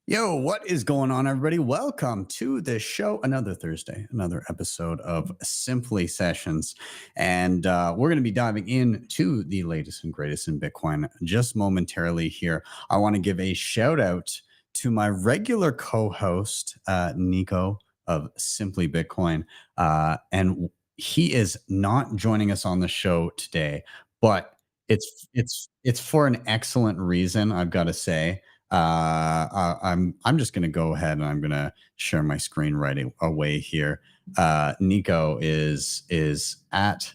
Yo, what is going on, everybody? Welcome to the show. Another Thursday, another episode of Simply Sessions. And we're going to be diving into the latest and greatest in Bitcoin just momentarily here. I want to give a shout out to my regular co host, Nico of Simply Bitcoin. And he is not joining us on the show today, but it's for an excellent reason, I've got to say. I'm just going to go ahead and I'm going to share my screen right away here. Nico is at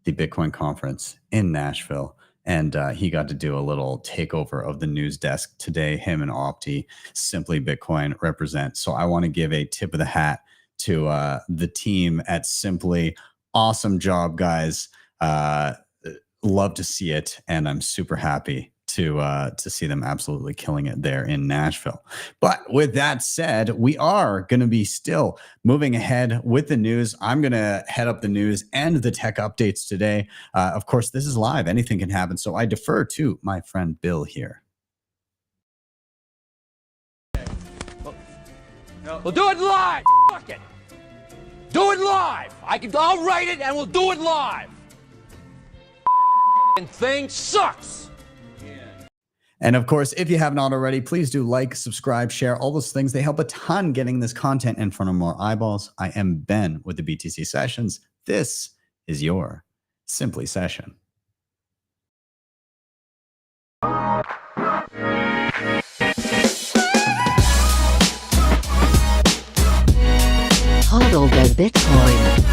the Bitcoin conference in Nashville, and he got to do a little takeover of the news desk today. Him and Opti, Simply Bitcoin, represent. So I want to give a tip of the hat to the team at Simply. Awesome job, guys. Love to see it, and I'm super happy to see them absolutely killing it there in Nashville. But with that said, we are going to be still moving ahead with the news. I'm going to head up the news and the tech updates today. Of course, this is live. Anything can happen. So I defer to my friend Bill here. We'll do it live. Fuck it. Do it live. I'll write it and we'll do it live. Thing sucks. And of course, if you haven't already, please do like, subscribe, share, all those things. They help a ton getting this content in front of more eyeballs. I am Ben with the BTC Sessions. This is your Simply Session. Hodl the Bitcoin.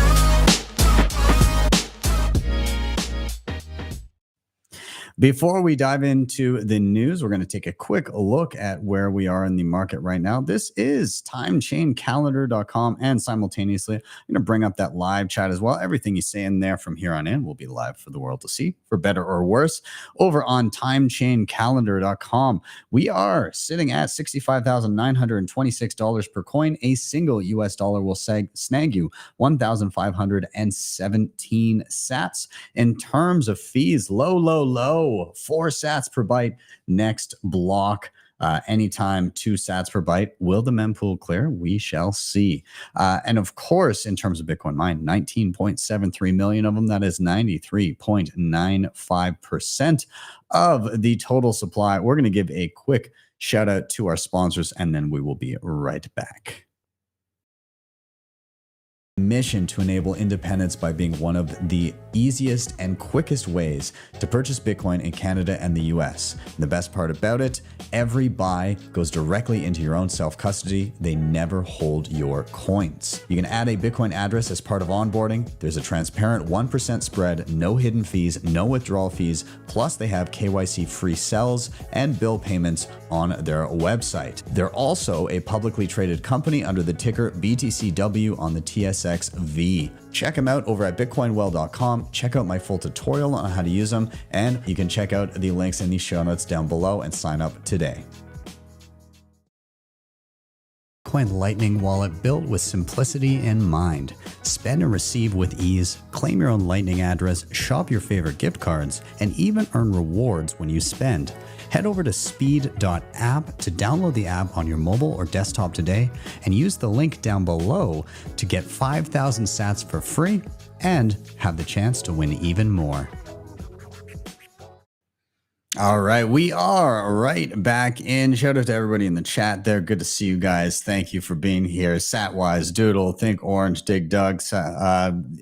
Before we dive into the news, we're going to take a quick look at where we are in the market right now. This is timechainCalendar.com, and simultaneously, I'm going to bring up that live chat as well. Everything you say in there from here on in will be live for the world to see, for better or worse. Over on timechainCalendar.com, we are sitting at $65,926 per coin. A single US dollar will snag you 1,517 sats. In terms of fees, low. 4 sats per byte. Next block, anytime 2 sats per byte. Will the mempool clear? We shall see. And of course, in terms of Bitcoin mined, 19.73 million of them. That is 93.95% of the total supply. We're going to give a quick shout out to our sponsors, and then we will be right back. Mission to enable independence by being one of the easiest and quickest ways to purchase Bitcoin in Canada and the US. And the best part about it, every buy goes directly into your own self-custody. They never hold your coins. You can add a Bitcoin address as part of onboarding. There's a transparent 1% spread, no hidden fees, no withdrawal fees. Plus they have KYC free sells and bill payments on their website. They're also a publicly traded company under the ticker BTCW on the TSX V. Check them out over at bitcoinwell.com. Check out my full tutorial on how to use them, and you can check out the links in the show notes down below and sign up today. Bitcoin Lightning wallet built with simplicity in mind. Spend and receive with ease, claim your own Lightning address, shop your favorite gift cards, and even earn rewards when you spend. Head over to speed.app to download the app on your mobile or desktop today, and use the link down below to get 5,000 sats for free and have the chance to win even more. All right, we are right back in. Shout out to everybody in the chat there. Good to see you guys. Thank you for being here. Satwise, Doodle, Think Orange, Dig Doug.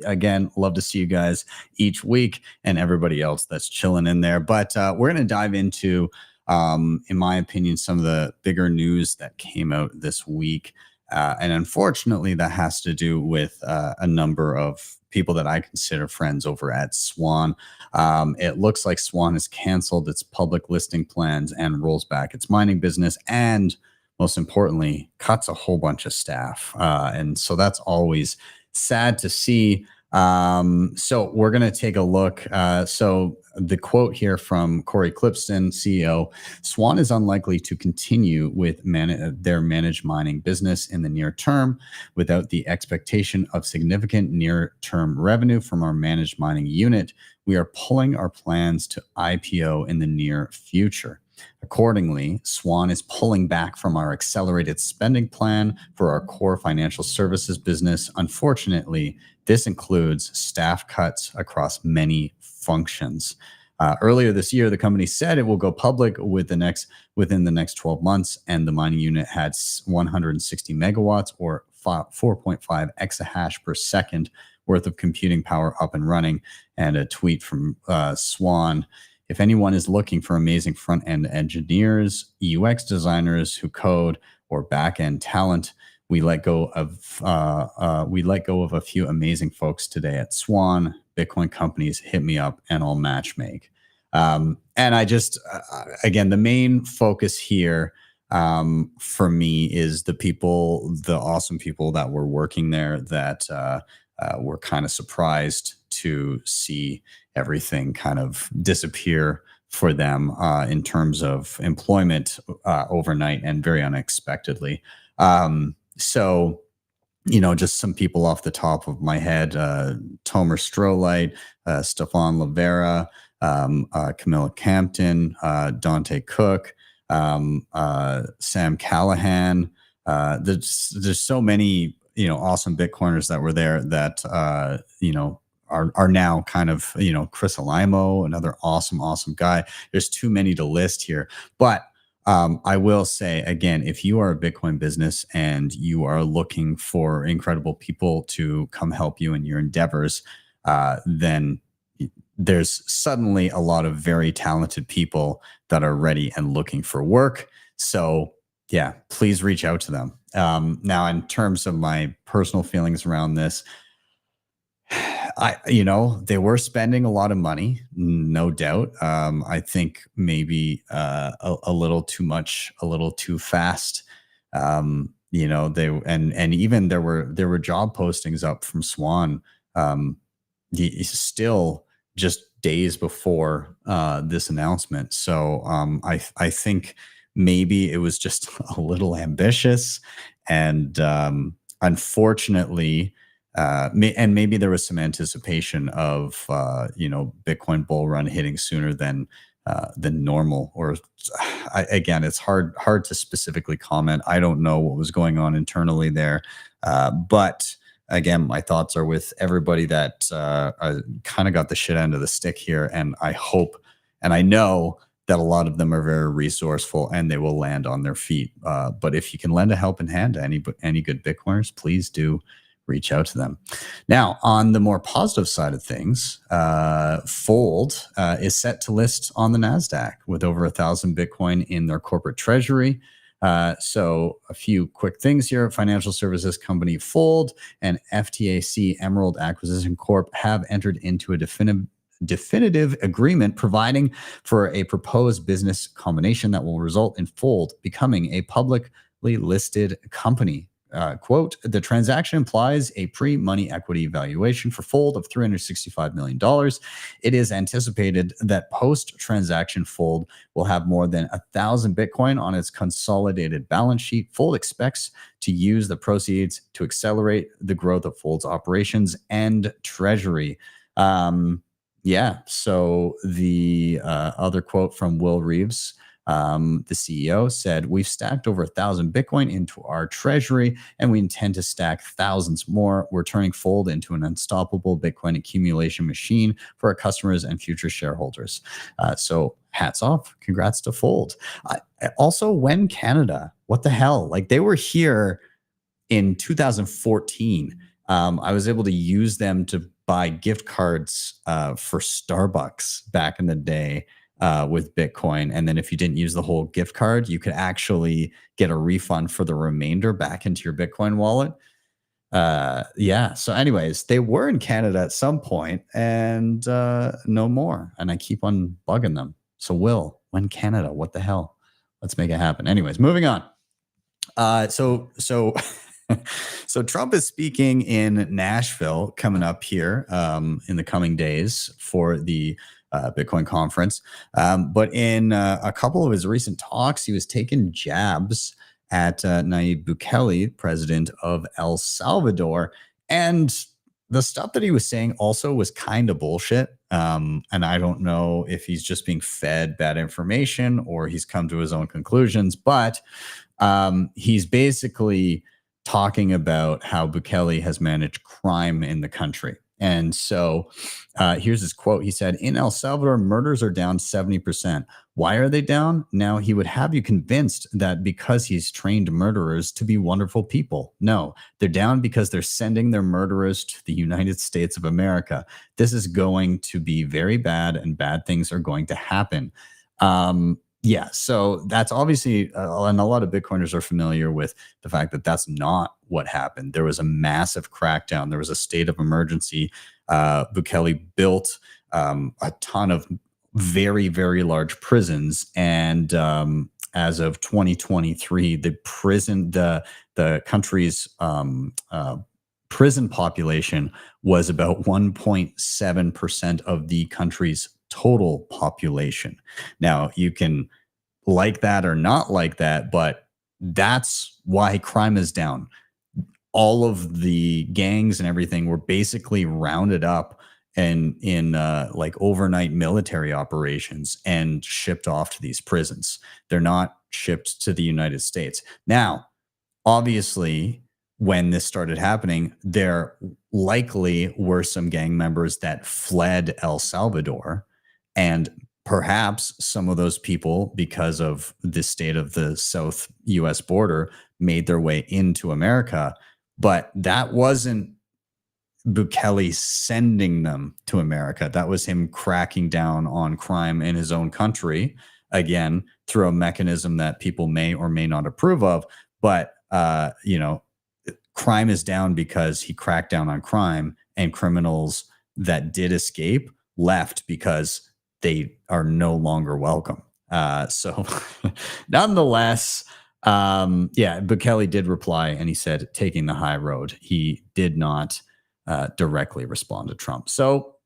Again, love to see you guys each week, and everybody else that's chilling in there. But we're going to dive into, in my opinion, some of the bigger news that came out this week. And unfortunately, that has to do with a number of people that I consider friends over at Swan. It looks like Swan has canceled its public listing plans and rolls back its mining business, and most importantly, cuts a whole bunch of staff. And so that's always sad to see. So we're going to take a look. So the quote here from Corey Clipston, CEO, Swan is unlikely to continue with their managed mining business in the near term without the expectation of significant near-term revenue from our managed mining unit. We are pulling our plans to IPO in the near future. Accordingly, Swan is pulling back from our accelerated spending plan for our core financial services business. Unfortunately, this includes staff cuts across many functions. Earlier this year, the company said it will go public within the next 12 months, and the mining unit had 160 megawatts or 4.5 exahash per second worth of computing power up and running. And a tweet from Swan: if anyone is looking for amazing front-end engineers, UX designers who code, or back-end talent, we let go of a few amazing folks today at Swan. Bitcoin companies, hit me up and I'll match make. And I just, again, the main focus here for me is the awesome people that were working there that were kind of surprised to see everything kind of disappear for them in terms of employment overnight and very unexpectedly. So, just some people off the top of my head: Tomer Strolight, Stefan Lavera, Camilla Campton, Dante Cook, Sam Callahan. There's so many awesome Bitcoiners that were there that are now kind of Chris Alimo, another awesome guy. There's too many to list here, but I will say again, if you are a Bitcoin business and you are looking for incredible people to come help you in your endeavors, then there's suddenly a lot of very talented people that are ready and looking for work. So yeah, please reach out to them. Now, in terms of my personal feelings around this, they were spending a lot of money, no doubt. I think maybe a little too much, a little too fast. They and even there were job postings up from Swan, still just days before this announcement. So I think maybe it was just a little ambitious, and unfortunately. And maybe there was some anticipation of Bitcoin bull run hitting sooner than normal. Or again, it's hard to specifically comment. I don't know what was going on internally there, but again, my thoughts are with everybody that kind of got the shit end of the stick here. And I hope and I know that a lot of them are very resourceful and they will land on their feet. But if you can lend a helping hand to any good Bitcoiners, please do reach out to them. Now, on the more positive side of things, Fold is set to list on the NASDAQ with over 1,000 Bitcoin in their corporate treasury. So a few quick things here. Financial services company Fold and FTAC Emerald Acquisition Corp have entered into a definitive agreement providing for a proposed business combination that will result in Fold becoming a publicly listed company. Quote, the transaction implies a pre-money equity valuation for Fold of $365 million. It is anticipated that post-transaction Fold will have more than 1,000 Bitcoin on its consolidated balance sheet. Fold expects to use the proceeds to accelerate the growth of Fold's operations and treasury. So the other quote from Will Reeves, the CEO, said, we've stacked over 1,000 Bitcoin into our treasury and we intend to stack thousands more. We're turning Fold into an unstoppable Bitcoin accumulation machine for our customers and future shareholders. So hats off. Congrats to Fold. Also, When Canada, what the hell? Like, they were here in 2014. I was able to use them to buy gift cards for Starbucks back in the day. With Bitcoin. And then if you didn't use the whole gift card, you could actually get a refund for the remainder back into your Bitcoin wallet. So anyways, they were in Canada at some point and no more. And I keep on bugging them. So When Canada, what the hell? Let's make it happen. Anyways, moving on. So Trump is speaking in Nashville coming up here in the coming days for the Bitcoin conference. But in a couple of his recent talks, he was taking jabs at Nayib Bukele, president of El Salvador. And the stuff that he was saying also was kind of bullshit. And I don't know if he's just being fed bad information or he's come to his own conclusions, but he's basically talking about how Bukele has managed crime in the country. And so here's his quote. He said, "In El Salvador, murders are down 70%. Why are they down? Now, he would have you convinced that because he's trained murderers to be wonderful people. No, they're down because they're sending their murderers to the United States of America. This is going to be very bad, and bad things are going to happen." Yeah, so that's obviously, and a lot of Bitcoiners are familiar with the fact that that's not what happened. There was a massive crackdown. There was a state of emergency. Bukele built a ton of very, very large prisons, and as of 2023, the country's prison population was about 1.7% of the country's total population. Now, you can like that or not like that, but that's why crime is down. All of the gangs and everything were basically rounded up and in like overnight military operations and shipped off to these prisons. They're not shipped to the United States. Now, obviously, when this started happening, there likely were some gang members that fled El Salvador, and perhaps some of those people, because of the state of the South US border, made their way into America. But that wasn't Bukele sending them to America. That was him cracking down on crime in his own country, again, through a mechanism that people may or may not approve of. But, crime is down because he cracked down on crime, and criminals that did escape left because they are no longer welcome. So nonetheless, Bukele did reply, and he said, taking the high road. He did not directly respond to Trump. So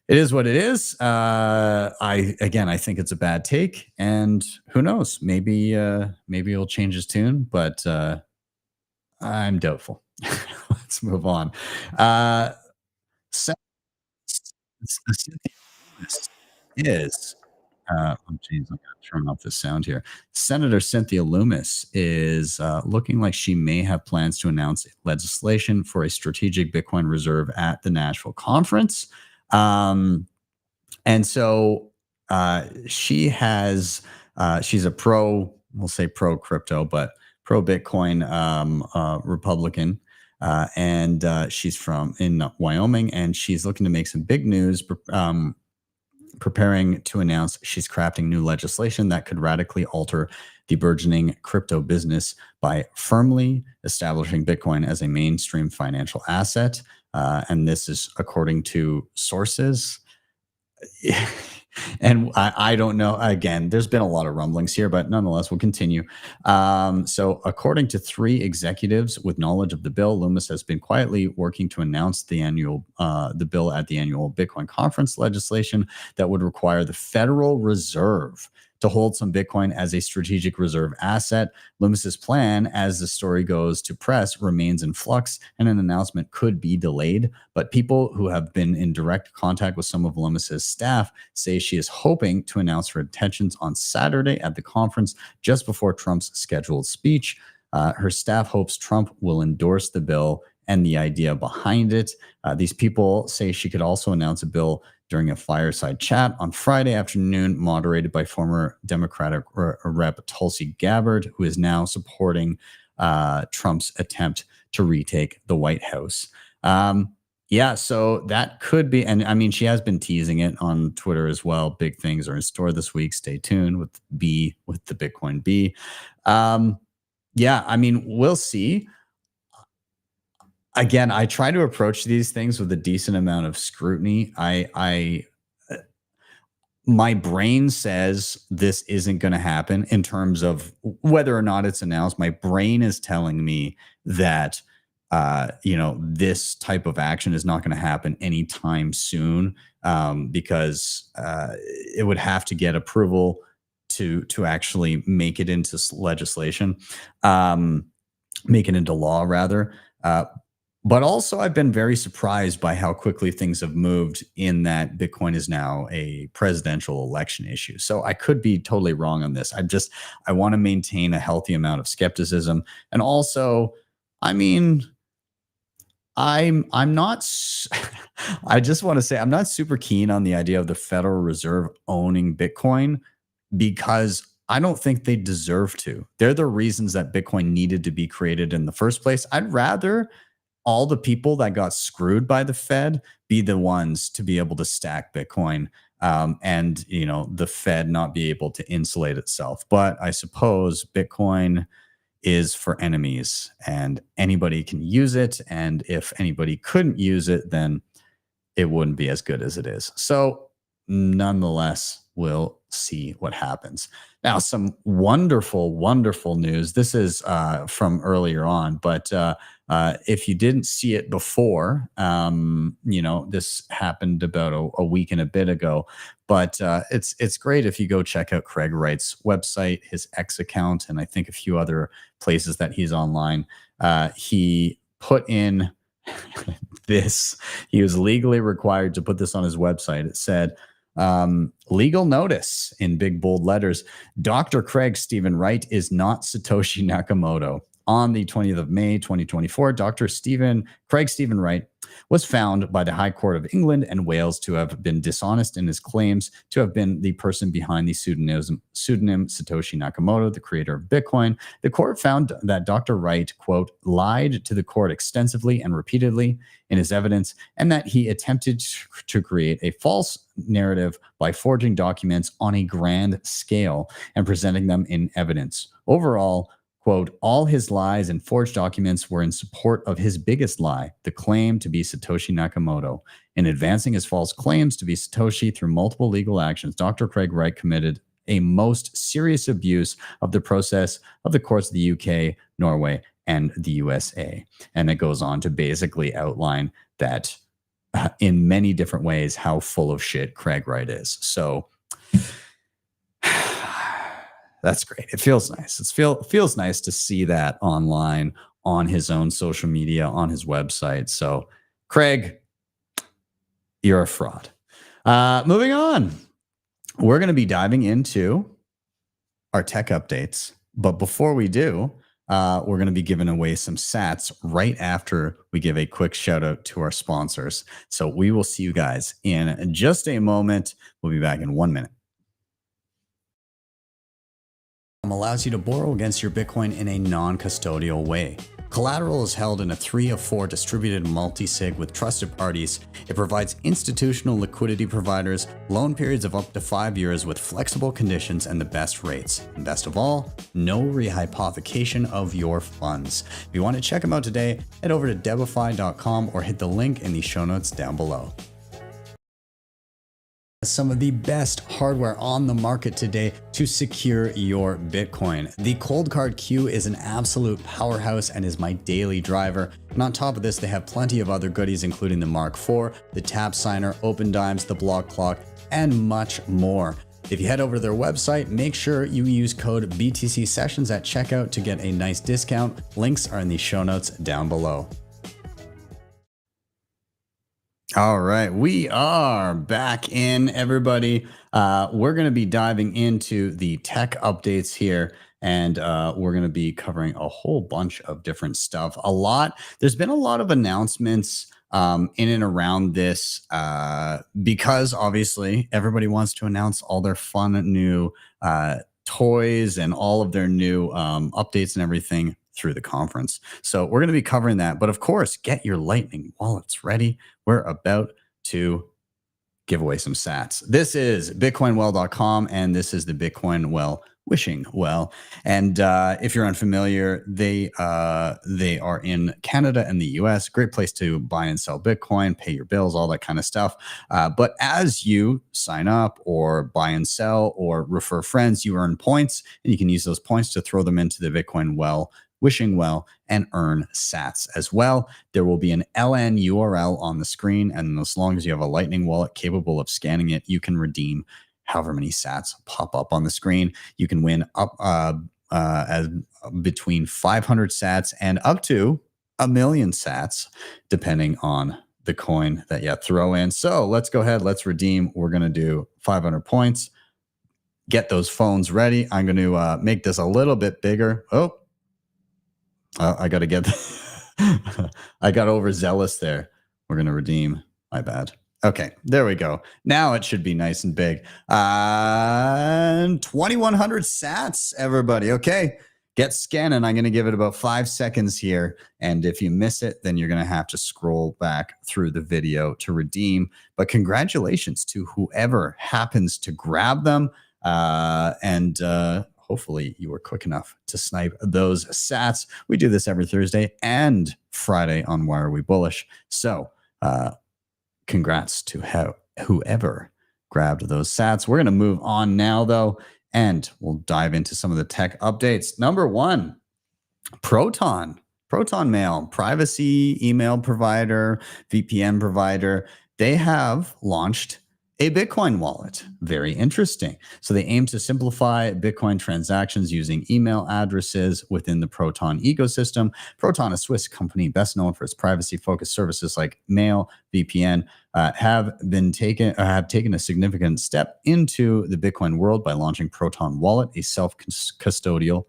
it is what it is. I think it's a bad take, and who knows? Maybe he'll change his tune, but I'm doubtful. Let's move on. Cynthia Lummis is. Geez, I'm going to turn off the sound here. Senator Cynthia Lummis is looking like she may have plans to announce legislation for a strategic Bitcoin reserve at the Nashville conference. And so she has, she's a we'll say pro crypto, but pro Bitcoin Republican. And she's in Wyoming, and she's looking to make some big news, preparing to announce she's crafting new legislation that could radically alter the burgeoning crypto business by firmly establishing Bitcoin as a mainstream financial asset. And this is according to sources. And I don't know. Again, there's been a lot of rumblings here, but nonetheless, we'll continue. So according to 3 executives with knowledge of the bill, Lummis has been quietly working to announce the bill at the annual Bitcoin conference legislation that would require the Federal Reserve to hold some Bitcoin as a strategic reserve asset. Lummis's plan, as the story goes to press, remains in flux, and an announcement could be delayed. But people who have been in direct contact with some of Lummis's staff say she is hoping to announce her intentions on Saturday at the conference, just before Trump's scheduled speech. Her staff hopes Trump will endorse the bill and the idea behind it. These people say she could also announce a bill during a fireside chat on Friday afternoon, moderated by former Democratic Rep. Tulsi Gabbard, who is now supporting Trump's attempt to retake the White House. So that could be, and I mean, she has been teasing it on Twitter as well. Big things are in store this week. Stay tuned with the Bitcoin B. We'll see. Again, I try to approach these things with a decent amount of scrutiny. My brain says this isn't going to happen in terms of whether or not it's announced. My brain is telling me that, this type of action is not going to happen anytime soon, because it would have to get approval to actually make it into legislation, make it into law rather. But also, I've been very surprised by how quickly things have moved in that Bitcoin is now a presidential election issue. So I could be totally wrong on this. I want to maintain a healthy amount of skepticism. And also, I mean, I'm not I just want to say I'm not super keen on the idea of the Federal Reserve owning Bitcoin because I don't think they deserve to. They're the reasons that Bitcoin needed to be created in the first place. I'd rather all the people that got screwed by the Fed be the ones to be able to stack Bitcoin, and the Fed not be able to insulate itself. But I suppose Bitcoin is for enemies and anybody can use it. And if anybody couldn't use it, then it wouldn't be as good as it is. So nonetheless, we'll see what happens. Now, some wonderful, wonderful news. This is from earlier on, but if you didn't see it before, this happened about a week and a bit ago. But it's great if you go check out Craig Wright's website, his X account, and I think a few other places that he's online. He put in this. He was legally required to put this on his website. It said, legal notice in big bold letters. Dr. Craig Stephen Wright is not Satoshi Nakamoto. On the 20th of May, 2024, Dr. Craig Stephen Wright was found by the High Court of England and Wales to have been dishonest in his claims to have been the person behind the pseudonym Satoshi Nakamoto, the creator of Bitcoin. The court found that Dr. Wright, quote, lied to the court extensively and repeatedly in his evidence, and that he attempted to create a false narrative by forging documents on a grand scale and presenting them in evidence. Overall, quote, all his lies and forged documents were in support of his biggest lie, the claim to be Satoshi Nakamoto. In advancing his false claims to be Satoshi through multiple legal actions, Dr. Craig Wright committed a most serious abuse of the process of the courts of the UK, Norway, and the USA. And it goes on to basically outline that in many different ways how full of shit Craig Wright is. So that's great. It feels nice. Feels nice to see that online on his own social media, on his website. So, Craig, you're a fraud. Moving on, we're going to be diving into our tech updates. But before we do, we're going to be giving away some sats right after we give a quick shout out to our sponsors. So we will see you guys in just a moment. We'll be back in 1 minute. Allows you to borrow against your Bitcoin in a non-custodial way. Collateral is held in a 3 of 4 distributed multisig with trusted parties. It provides institutional liquidity providers, loan periods of up to 5 years with flexible conditions and the best rates. And best of all, no rehypothecation of your funds. If you want to check them out today, head over to debify.com or hit the link in the show notes down below. Some of the best hardware on the market today to secure your Bitcoin. The Cold Card Q is an absolute powerhouse and is my daily driver. And on top of this, they have plenty of other goodies, including the Mark IV, the Tap Signer, Open Dimes, the Block Clock, and much more. If you head over to their website, make sure you use code BTC Sessions at checkout to get a nice discount. Links are in the show notes down below. All right, we are back in, everybody. We're going to be diving into the tech updates here, and we're going to be covering a whole bunch of different stuff. There's been a lot of announcements in and around this because obviously everybody wants to announce all their fun new toys and all of their new updates and everything through the conference. So we're going to be covering that. But of course, get your Lightning wallets ready. We're about to give away some sats. This is bitcoinwell.com, and this is the Bitcoin Well Wishing Well. And if you're unfamiliar, they are in Canada and the US. Great place to buy and sell Bitcoin, pay your bills, all that kind of stuff. But as you sign up or buy and sell or refer friends, you earn points, and you can use those points to throw them into the Bitcoin Well Wishing Well and earn sats as well. There will be an LN URL on the screen, and as long as you have a Lightning wallet capable of scanning it, you can redeem however many sats pop up on the screen. You can win up as between 500 sats and up to 1 million sats, depending on the coin that you throw in. So let's go ahead. Let's redeem. We're going to do 500 points. Get those phones ready. I'm going to make this a little bit bigger. I got to get I got overzealous there. We're going to redeem. My bad. Okay, there we go. Now it should be nice and big. 2,100 sats, everybody. Okay, get scanning. I'm going to give it about 5 seconds here. And if you miss it, then you're going to have to scroll back through the video to redeem. But congratulations to whoever happens to grab them. Hopefully you were quick enough to snipe those sats. We do this every Thursday and Friday on Why Are We Bullish. So congrats to whoever grabbed those sats. We're going to move on now, though, and we'll dive into some of the tech updates. Number one, Proton Mail, privacy email provider, VPN provider. They have launched a Bitcoin wallet. Very interesting. So they aim to simplify Bitcoin transactions using email addresses within the Proton ecosystem. Proton, a Swiss company best known for its privacy-focused services like mail, VPN, have taken a significant step into the Bitcoin world by launching Proton Wallet, a self-custodial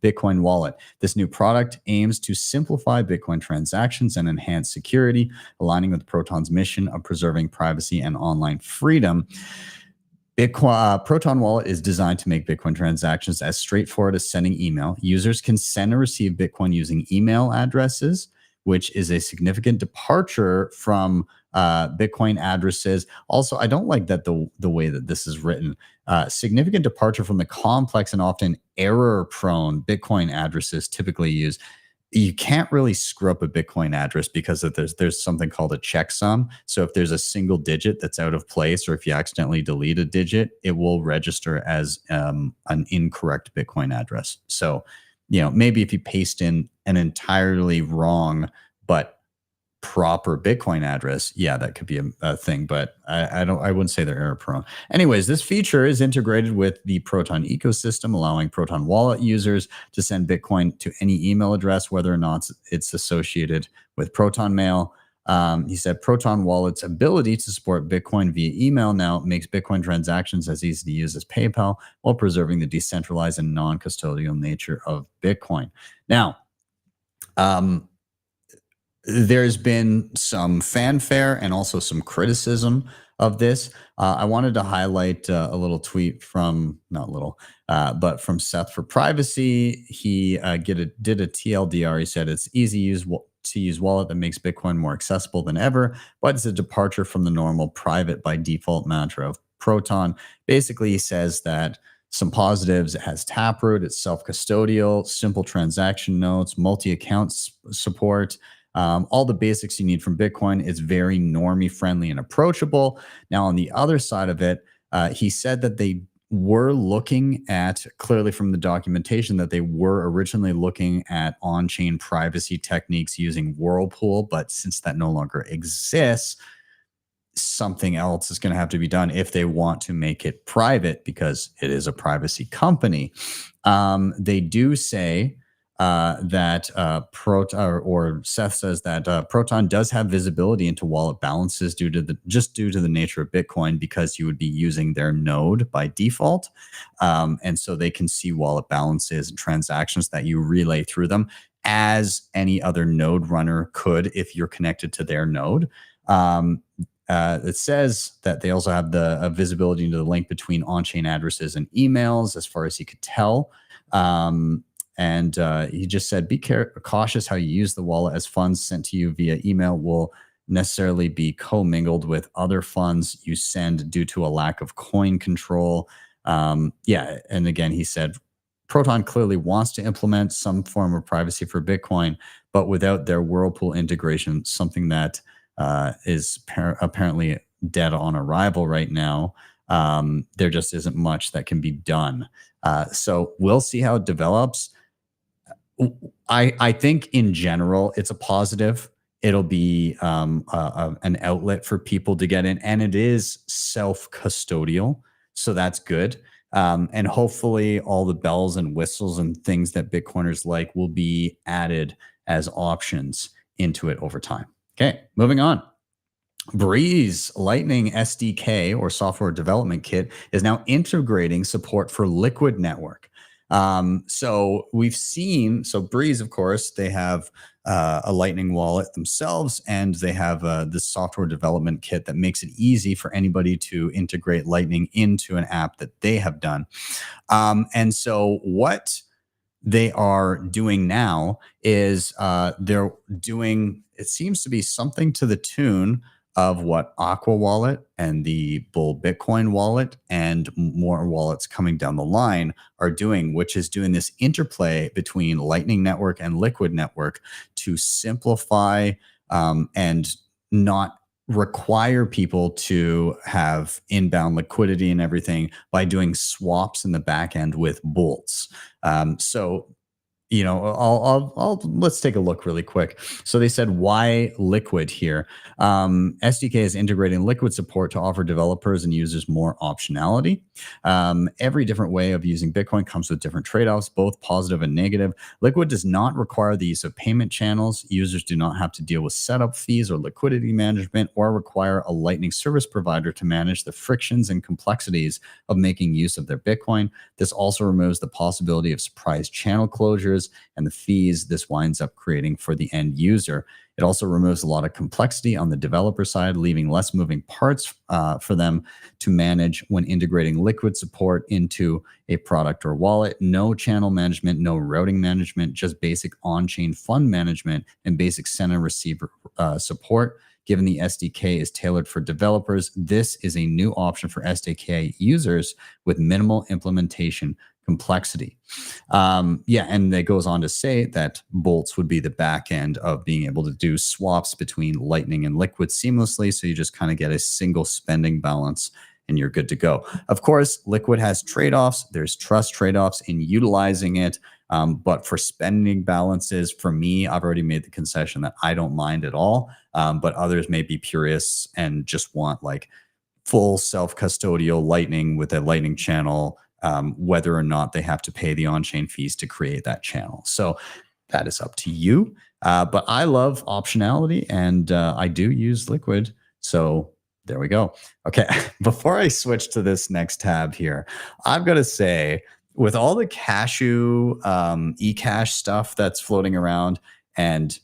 Bitcoin wallet. This new product aims to simplify Bitcoin transactions and enhance security, aligning with Proton's mission of preserving privacy and online freedom. Proton Wallet is designed to make Bitcoin transactions as straightforward as sending email. Users can send and receive Bitcoin using email addresses, which is a significant departure from Bitcoin addresses. Also, I don't like that the way that this is written. Significant departure from the complex and often error-prone Bitcoin addresses typically used. You can't really screw up a Bitcoin address because there's something called a checksum. So if there's a single digit that's out of place, or if you accidentally delete a digit, it will register as an incorrect Bitcoin address. So, maybe if you paste in an entirely wrong but proper Bitcoin address, that could be a thing, but I wouldn't say they're error prone. Anyways, this feature is integrated with the Proton ecosystem, allowing Proton Wallet users to send Bitcoin to any email address, whether or not it's associated with Proton Mail. He said Proton Wallet's ability to support Bitcoin via email now makes Bitcoin transactions as easy to use as PayPal, while preserving the decentralized and non-custodial nature of Bitcoin. Now, there's been some fanfare and also some criticism of this. I wanted to highlight a little tweet from, but from Seth for Privacy. He did a TLDR. He said it's easy to use wallet that makes Bitcoin more accessible than ever, but it's a departure from the normal private by default mantra of Proton. Basically, he says that some positives: it has Taproot, it's self-custodial, simple transaction notes, multi-account support, all the basics you need from Bitcoin. It's very normie friendly and approachable. Now, on the other side of it, he said that they were looking at, clearly from the documentation, that they were originally looking at on-chain privacy techniques using Whirlpool, but since that no longer exists, something else is going to have to be done if they want to make it private, because it is a privacy company. They do say that Seth says that Proton does have visibility into wallet balances due to the nature of Bitcoin, because you would be using their node by default, and so they can see wallet balances and transactions that you relay through them, as any other node runner could if you're connected to their node. It says that they also have the visibility into the link between on-chain addresses and emails, as far as he could tell. And he just said, be cautious how you use the wallet, as funds sent to you via email will necessarily be commingled with other funds you send due to a lack of coin control. And again, he said, Proton clearly wants to implement some form of privacy for Bitcoin, but without their Whirlpool integration, something that is apparently dead on arrival right now, there just isn't much that can be done. So we'll see how it develops. I think in general, it's a positive. It'll be an outlet for people to get in, and it is self-custodial, so that's good. And hopefully all the bells and whistles and things that Bitcoiners like will be added as options into it over time. Okay, moving on. Breeze Lightning SDK, or software development kit, is now integrating support for Liquid Network. So we've seen, Breeze, of course, they have a Lightning wallet themselves, and they have this software development kit that makes it easy for anybody to integrate Lightning into an app that they have done. And so what they are doing now is they're doing, it seems to be something to the tune of what Aqua Wallet and the Bull Bitcoin wallet and more wallets coming down the line are doing, which is doing this interplay between Lightning Network and Liquid Network to simplify and not require people to have inbound liquidity and everything by doing swaps in the back end with bolts. So, you know, I'll let's take a look really quick. So they said, why Liquid here? SDK is integrating Liquid support to offer developers and users more optionality. Every different way of using Bitcoin comes with different trade-offs, both positive and negative. Liquid does not require the use of payment channels. Users do not have to deal with setup fees or liquidity management, or require a Lightning service provider to manage the frictions and complexities of making use of their Bitcoin. This also removes the possibility of surprise channel closures and the fees this winds up creating for the end user. It also removes a lot of complexity on the developer side, leaving less moving parts for them to manage when integrating Liquid support into a product or wallet. No channel management, no routing management, just basic on-chain fund management and basic send and receiver support. Given the SDK is tailored for developers, this is a new option for SDK users with minimal implementation complexity. And it goes on to say that bolts would be the back end of being able to do swaps between Lightning and Liquid seamlessly. So you just kind of get a single spending balance and you're good to go. Of course, Liquid has trade-offs. There's trust trade-offs in utilizing it. But for spending balances, for me, I've already made the concession that I don't mind at all. But others may be purists and just want like full self-custodial Lightning with a Lightning channel, whether or not they have to pay the on-chain fees to create that channel. So that is up to you. But I love optionality, and I do use Liquid. So there we go. Okay, before I switch to this next tab here, I've got to say, with all the cashew eCash stuff that's floating around and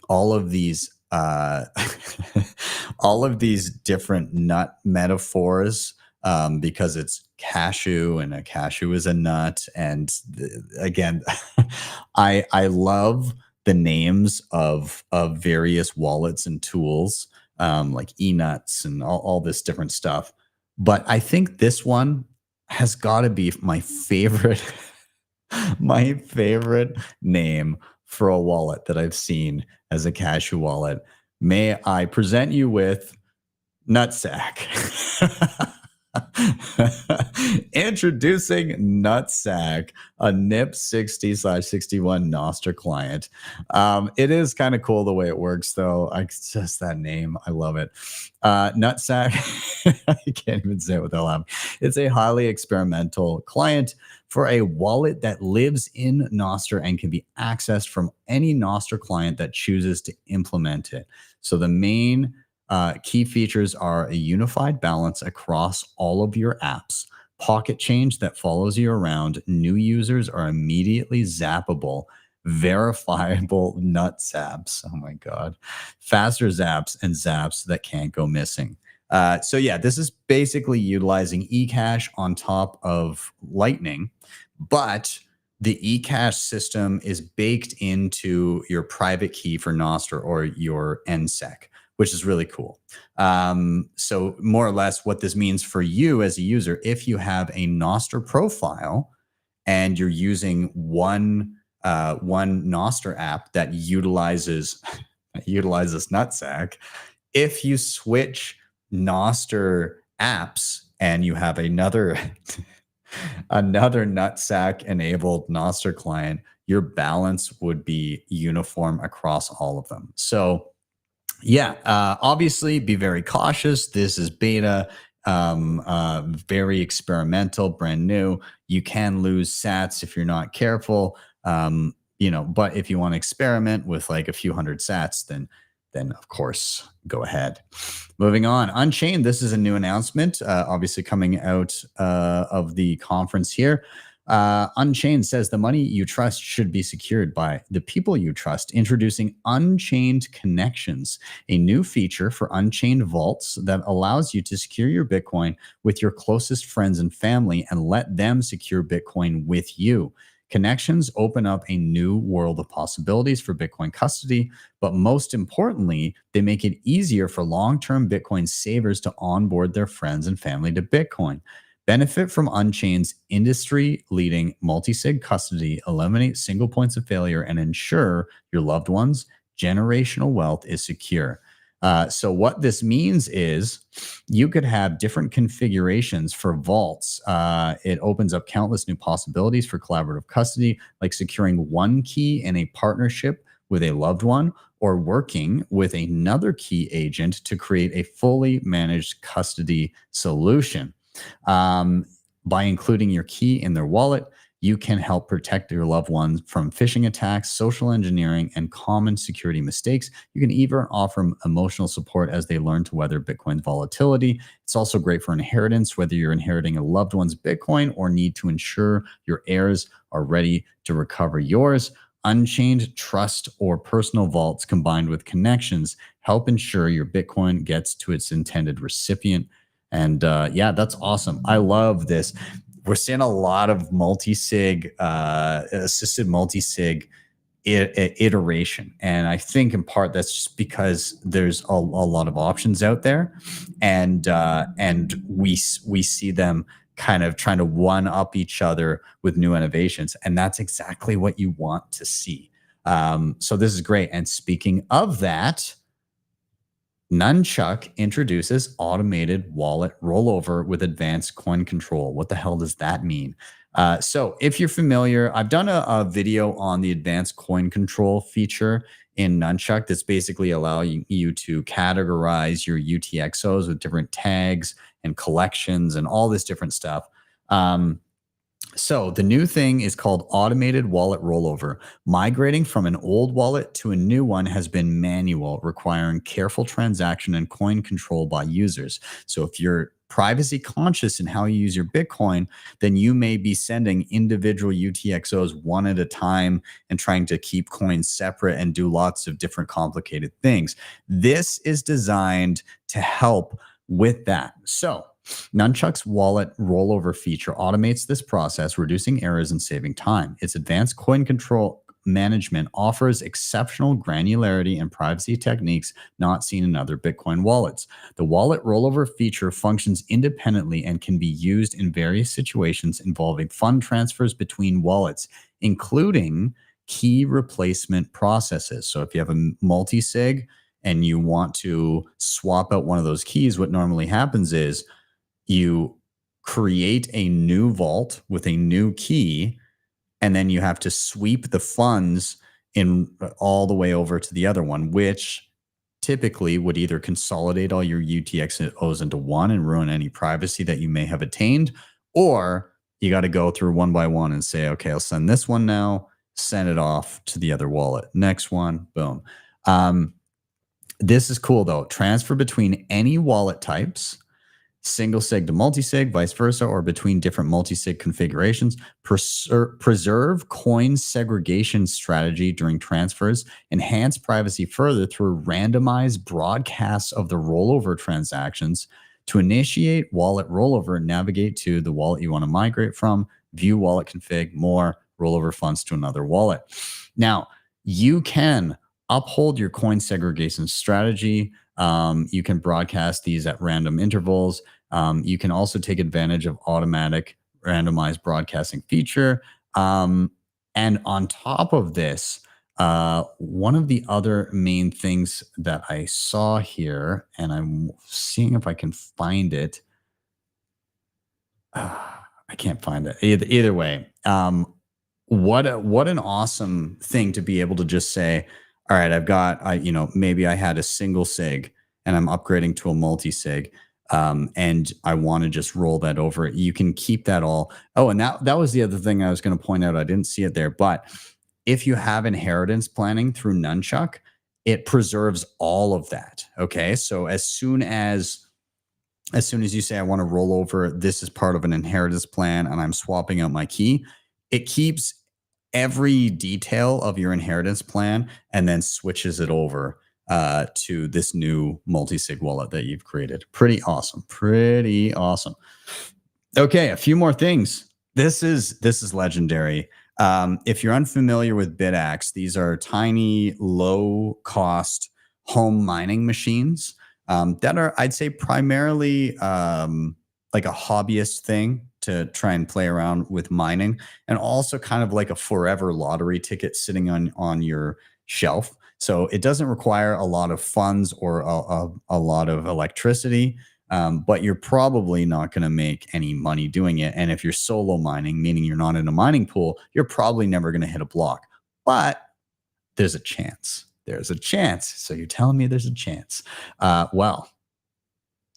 all of these all of these different nut metaphors, because it's cashew and a cashew is a nut. And again, I love the names of various wallets and tools, like eNuts and all this different stuff. But I think this one has got to be my favorite, my favorite name for a wallet that I've seen as a cashew wallet. May I present you with Nutsack. Introducing Nutsack, a NIP 60/61 Nostr client. It is kind of cool the way it works, though. Just that name, I love it. Nutsack, I can't even say it without laughing. It's a highly experimental client for a wallet that lives in Nostr and can be accessed from any Nostr client that chooses to implement it. So the main key features are a unified balance across all of your apps, pocket change that follows you around, new users are immediately zappable, verifiable nut zaps, oh my God, faster zaps, and zaps that can't go missing. So yeah, this is basically utilizing eCash on top of Lightning, but the eCash system is baked into your private key for Nostr or your NSEC, which is really cool. So more or less what this means for you as a user, if you have a Nostr profile and you're using one Nostr app that utilizes Nutsack, if you switch Nostr apps and you have another Nutsack enabled Nostr client, your balance would be uniform across all of them. So yeah, obviously be very cautious. This is beta. very experimental, brand new. You can lose sats if you're not careful. But if you want to experiment with like a few hundred sats, then of course go ahead. Moving on, Unchained. This is a new announcement, obviously coming out of the conference here. Unchained says the money you trust should be secured by the people you trust, introducing Unchained Connections, a new feature for Unchained vaults that allows you to secure your Bitcoin with your closest friends and family and let them secure Bitcoin with you. Connections open up a new world of possibilities for Bitcoin custody, but most importantly, they make it easier for long-term Bitcoin savers to onboard their friends and family to Bitcoin. Benefit from Unchained's industry-leading multisig custody, eliminate single points of failure, and ensure your loved ones' generational wealth is secure. So what this means is you could have different configurations for vaults. It opens up countless new possibilities for collaborative custody, like securing one key in a partnership with a loved one or working with another key agent to create a fully managed custody solution. By including your key in their wallet, you can help protect your loved ones from phishing attacks, social engineering, and common security mistakes. You can even offer emotional support as they learn to weather Bitcoin's volatility. It's also great for inheritance, whether you're inheriting a loved one's Bitcoin or need to ensure your heirs are ready to recover yours. Unchained trust or personal vaults combined with connections help ensure your Bitcoin gets to its intended recipient. And yeah, that's awesome. I love this. We're seeing a lot of multisig, assisted multisig iteration. And I think in part that's just because there's a lot of options out there. And we see them kind of trying to one up each other with new innovations. And that's exactly what you want to see. So this is great. And speaking of that, Nunchuk introduces automated wallet rollover with advanced coin control. What the hell does that mean? So if you're familiar, I've done a video on the advanced coin control feature in Nunchuk that's basically allowing you to categorize your UTXOs with different tags and collections and all this different stuff. So the new thing is called automated wallet rollover. Migrating from an old wallet to a new one has been manual, requiring careful transaction and coin control by users. So if you're privacy conscious in how you use your Bitcoin, then you may be sending individual UTXOs one at a time and trying to keep coins separate and do lots of different complicated things. This is designed to help with that. So Nunchuk's wallet rollover feature automates this process, reducing errors and saving time. Its advanced coin control management offers exceptional granularity and privacy techniques not seen in other Bitcoin wallets. The wallet rollover feature functions independently and can be used in various situations involving fund transfers between wallets, including key replacement processes. So if you have a multi-sig and you want to swap out one of those keys, what normally happens is you create a new vault with a new key, and then you have to sweep the funds in all the way over to the other one, which typically would either consolidate all your UTXOs into one and ruin any privacy that you may have attained, or you got to go through one by one and say, okay, I'll send this one now, send it off to the other wallet. Next one, boom. This is cool though. Transfer between any wallet types, single sig to multi-sig, vice versa, or between different multi-sig configurations. Preserve coin segregation strategy during transfers. Enhance privacy further through randomized broadcasts of the rollover transactions. To initiate wallet rollover, navigate to the wallet you want to migrate from, view wallet config, more, rollover funds to another wallet. Now, you can uphold your coin segregation strategy. You can broadcast these at random intervals. You can also take advantage of automatic randomized broadcasting feature. And on top of this, one of the other main things that I saw here, and I'm seeing if I can find it. I can't find it. Either way, what an awesome thing to be able to just say, all right, maybe I had a single sig and I'm upgrading to a multi-sig. And I want to just roll that over. You can keep that all. Oh, and that was the other thing I was going to point out. I didn't see it there, but if you have inheritance planning through Nunchuk, it preserves all of that. Okay, so as soon as you say, I want to roll over, this is part of an inheritance plan, and I'm swapping out my key, it keeps every detail of your inheritance plan and then switches it over to this new multisig wallet that you've created. Pretty awesome. Pretty awesome. Okay, a few more things. This is legendary. If you're unfamiliar with bitaxe, these are tiny, low-cost home mining machines that are, I'd say, primarily like a hobbyist thing to try and play around with mining, and also kind of like a forever lottery ticket sitting on your shelf. So it doesn't require a lot of funds or a lot of electricity. But you're probably not going to make any money doing it. And if you're solo mining, meaning you're not in a mining pool, you're probably never going to hit a block. But there's a chance. There's a chance. So you're telling me there's a chance. Well,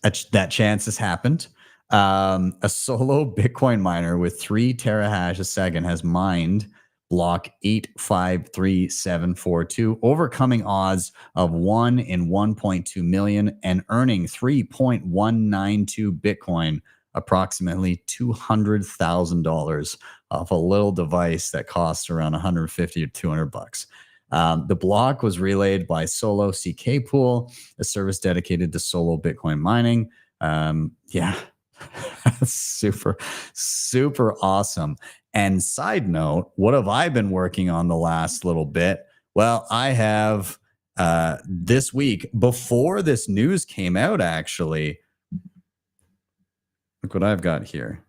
that chance has happened. A solo Bitcoin miner with 3 terahash a second has mined block 853742, overcoming odds of 1 in 1.2 million and earning 3.192 Bitcoin, approximately $200,000 off a little device that costs around 150 or 200 bucks. The block was relayed by Solo CK Pool, a service dedicated to solo Bitcoin mining. Yeah, super, super awesome. And side note, what have I been working on the last little bit? Well, I have this week, before this news came out, actually, look what I've got here.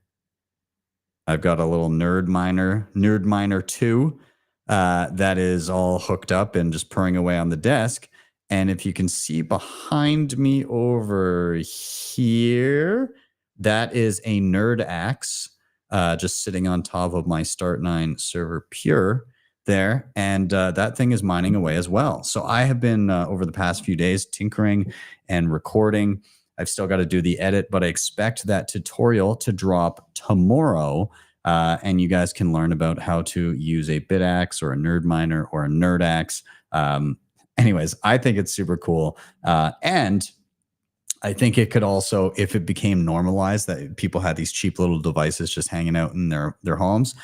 I've got a little Nerd Miner 2 that is all hooked up and just purring away on the desk. And if you can see behind me over here, that is a Nerd Axe just sitting on top of my Start9 server Pure there. And that thing is mining away as well. So I have been, over the past few days, tinkering and recording. I've still got to do the edit, but I expect that tutorial to drop tomorrow. And you guys can learn about how to use a bitaxe or a Nerd Miner or a Nerd Axe. Anyways, I think it's super cool. And I think it could also, if it became normalized that people had these cheap little devices just hanging out in their homes,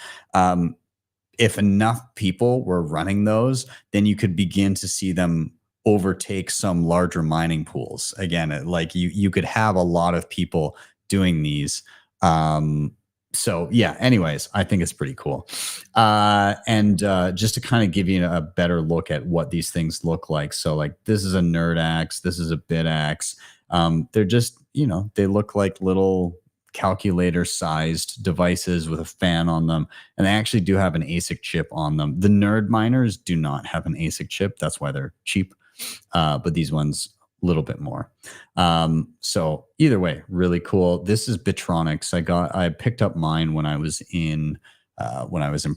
if enough people were running those, then you could begin to see them overtake some larger mining pools. Again, like you could have a lot of people doing these. So yeah, anyways, I think it's pretty cool. And just to kind of give you a better look at what these things look like. So like this is a Nerd Axe, this is a bitaxe. They're just, they look like little calculator sized devices with a fan on them. And they actually do have an ASIC chip on them. The Nerd Miners do not have an ASIC chip. That's why they're cheap. But these ones, a little bit more. So either way, really cool. This is Bitronics. I picked up mine when I was in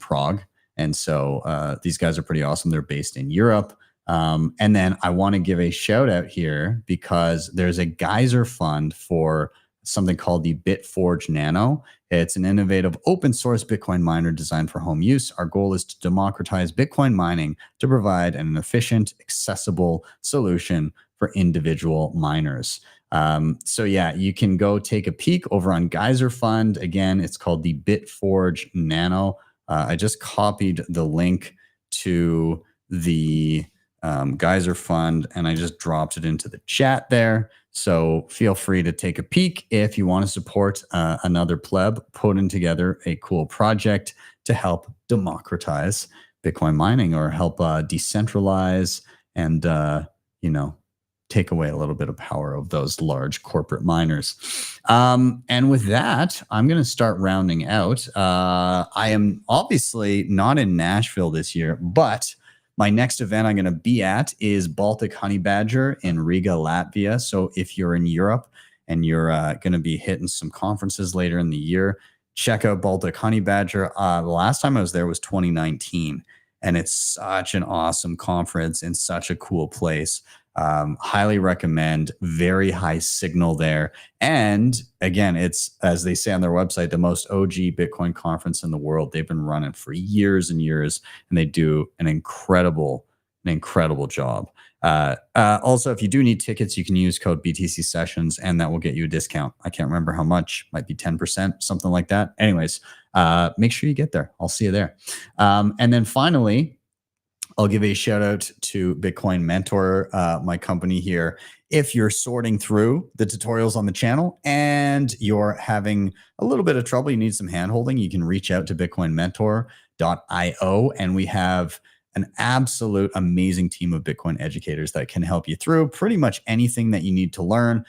Prague. And so these guys are pretty awesome. They're based in Europe. And then I want to give a shout out here because there's a geyser fund for something called the Bitforge Nano. It's an innovative open source Bitcoin miner designed for home use. Our goal is to democratize Bitcoin mining to provide an efficient, accessible solution for individual miners. So yeah, you can go take a peek over on Geyser Fund. Again, it's called the Bitforge Nano. I just copied the link to the Geyser Fund and I just dropped it into the chat there. So feel free to take a peek if you want to support another pleb putting together a cool project to help democratize Bitcoin mining or help decentralize and, take away a little bit of power of those large corporate miners. And with that, I'm going to start rounding out. I am obviously not in Nashville this year, but my next event I'm going to be at is Baltic Honey Badger in Riga, Latvia. So if you're in Europe and you're going to be hitting some conferences later in the year, check out Baltic Honey Badger. The last time I was there was 2019, and it's such an awesome conference and such a cool place. Highly recommend. Very high signal there. And again, it's, as they say on their website, the most OG Bitcoin conference in the world. They've been running for years and years, and they do an incredible job. Also, if you do need tickets, you can use code BTC Sessions, and that will get you a discount. I can't remember how much, might be 10%, something like that. Anyways, make sure you get there. I'll see you there. And then finally, I'll give a shout out to Bitcoin Mentor, my company here. If you're sorting through the tutorials on the channel and you're having a little bit of trouble, you need some handholding, you can reach out to bitcoinmentor.io, and we have an absolute amazing team of Bitcoin educators that can help you through pretty much anything that you need to learn.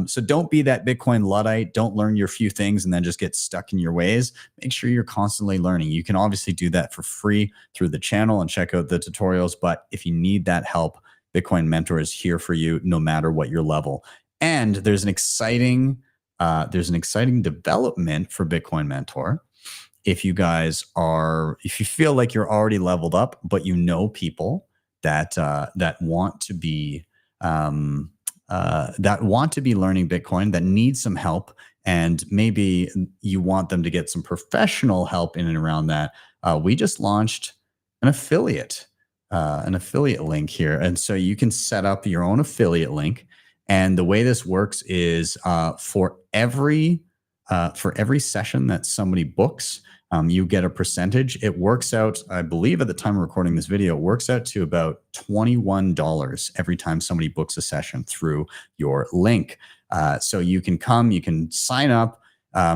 So don't be that Bitcoin Luddite. Don't learn your few things and then just get stuck in your ways. Make sure you're constantly learning. You can obviously do that for free through the channel and check out the tutorials. But if you need that help, Bitcoin Mentor is here for you no matter what your level. And there's an exciting development for Bitcoin Mentor. If you feel like you're already leveled up, but you know people that want to be learning Bitcoin, that need some help, and maybe you want them to get some professional help in and around that, we just launched an affiliate link here, and so you can set up your own affiliate link. And the way this works is for every session that somebody books, you get a percentage. It works out, I believe at the time of recording this video, it works out to about $21 every time somebody books a session through your link. So you can come, you can sign up,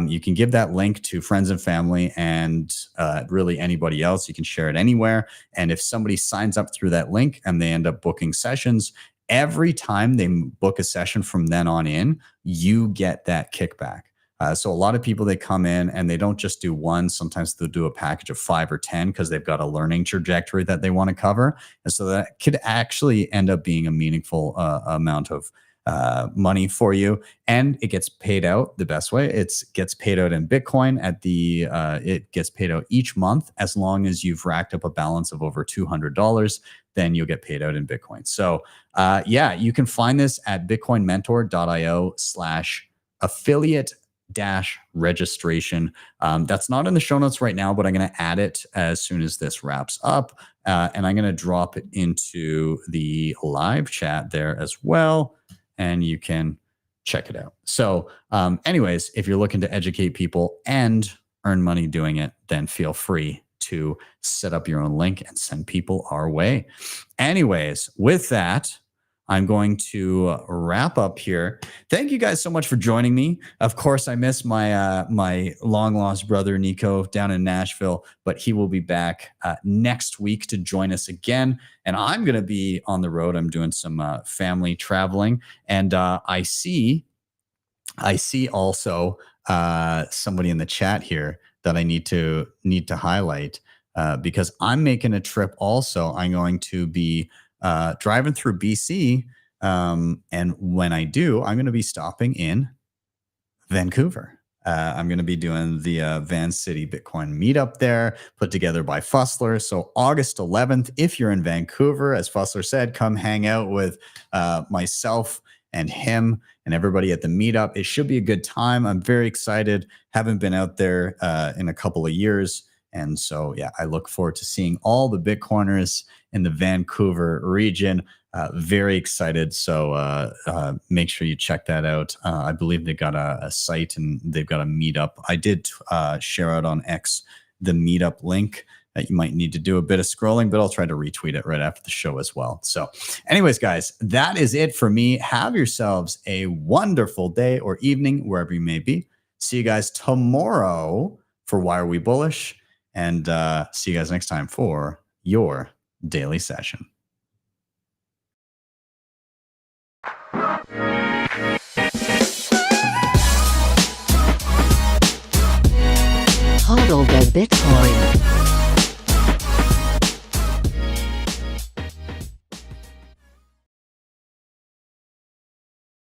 you can give that link to friends and family, and really anybody else. You can share it anywhere. And if somebody signs up through that link and they end up booking sessions, every time they book a session from then on in, you get that kickback. So a lot of people, they come in and they don't just do one. Sometimes they'll do a package of 5 or 10 because they've got a learning trajectory that they want to cover. And so that could actually end up being a meaningful amount of money for you. And it gets paid out the best way. It gets paid out in Bitcoin it gets paid out each month. As long as you've racked up a balance of over $200, then you'll get paid out in Bitcoin. So yeah, you can find this at bitcoinmentor.io/affiliate registration. That's not in the show notes right now, but I'm going to add it as soon as this wraps up. And I'm going to drop it into the live chat there as well. And you can check it out. So anyways, if you're looking to educate people and earn money doing it, then feel free to set up your own link and send people our way. Anyways, with that, I'm going to wrap up here. Thank you guys so much for joining me. Of course, I miss my my long lost brother Nico down in Nashville, but he will be back next week to join us again. And I'm going to be on the road. I'm doing some family traveling, and I see also somebody in the chat here that I need to highlight because I'm making a trip. Also, I'm going to be driving through BC. And when I do, I'm going to be stopping in Vancouver. I'm going to be doing the Van City Bitcoin meetup there, put together by Fussler. So August 11th, if you're in Vancouver, as Fussler said, come hang out with myself and him and everybody at the meetup. It should be a good time. I'm very excited. Haven't been out there in a couple of years. And so, yeah, I look forward to seeing all the Bitcoiners in the Vancouver region. Very excited. So make sure you check that out. I believe they've got a site and they've got a meetup. I did share out on X the meetup link. You might need to do a bit of scrolling, but I'll try to retweet it right after the show as well. So anyways, guys, that is it for me. Have yourselves a wonderful day or evening, wherever you may be. See you guys tomorrow for Why Are We Bullish? And see you guys next time for your daily session. Hodl the Bitcoin.